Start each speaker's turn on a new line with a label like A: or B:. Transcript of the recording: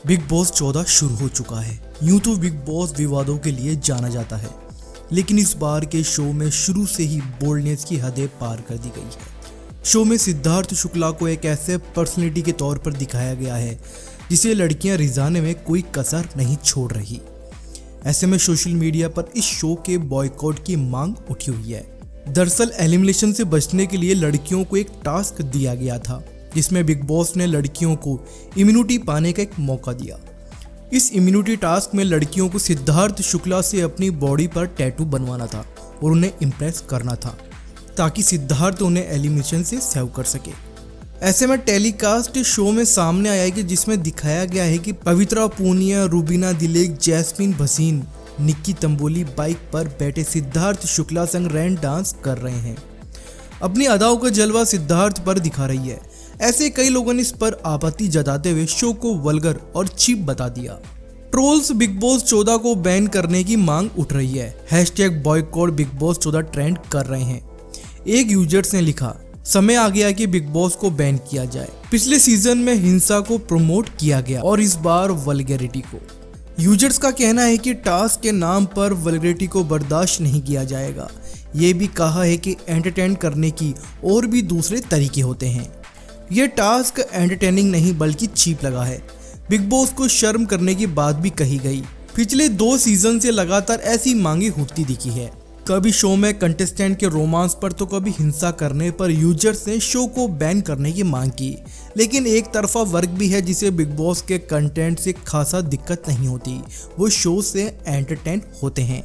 A: Big boss 14 शुरू हो चुका है। यूं तो बिग बॉस विवादों के लिए जाना जाता है, लेकिन इस बार के शो में शुरू से ही बोल्डनेस की हदें पार कर दी गई है। शो में सिद्धार्थ शुक्ला को एक ऐसे पर्सनैलिटी के तौर पर दिखाया गया है जिसे लड़कियां रिझाने में कोई कसर नहीं छोड़ रही। ऐसे में सोशल मीडिया पर इस शो के बॉयकॉट की मांग उठी हुई है। दरअसल एलिमिनेशन से बचने के लिए लड़कियों को एक टास्क दिया गया था, जिसमें बिग बॉस ने लड़कियों को इम्यूनिटी पाने का एक मौका दिया। इस इम्यूनिटी टास्क में लड़कियों को सिद्धार्थ शुक्ला से अपनी बॉडी पर टैटू बनवाना था और उन्हें इम्प्रेस करना था, ताकि सिद्धार्थ उन्हें एलिमिनेशन से सेव कर सके। ऐसे में टेलीकास्ट शो में सामने आया है कि जिसमें दिखाया गया है कि पवित्रा पूनिया, रूबीना दिलेक, जैस्मीन भसीन, निक्की तंबोली बाइक पर बैठे सिद्धार्थ शुक्ला संग रैन डांस कर रहे हैं। अपनी अदाओं का जलवा सिद्धार्थ पर दिखा रही है। ऐसे कई लोगों ने इस पर आपत्ति जताते हुए शो को वल्गर और चीप बता दिया। ट्रोल्स बिग बॉस 14 को बैन करने की मांग उठ रही है। Hashtag boycott big boss 14 trend कर रहे हैं। एक यूजर्स ने लिखा, समय आ गया कि बिग बॉस को बैन किया जाए। पिछले सीजन में हिंसा को प्रमोट किया गया और इस बार वल्गैरिटी को। यूजर्स का कहना है कि टास्क के नाम पर वल्गैरिटी को बर्दाश्त नहीं किया जाएगा। ये भी कहा है कि एंटरटेन करने की और भी दूसरे तरीके होते हैं। यह टास्क एंटरटेनिंग नहीं बल्कि चीप लगा है। बिग बॉस को शर्म करने की बात भी कही गई। पिछले 2 सीजन से लगातार ऐसी मांगे उठती दिखी है। कभी शो में कंटेस्टेंट के रोमांस पर तो कभी हिंसा करने पर यूजर्स ने शो को बैन करने की मांग की। लेकिन एक तरफा वर्ग भी है जिसे बिग बॉस के कंटेंट से खासा दिक्कत नहीं होती, वो शो से एंटरटेन होते हैं।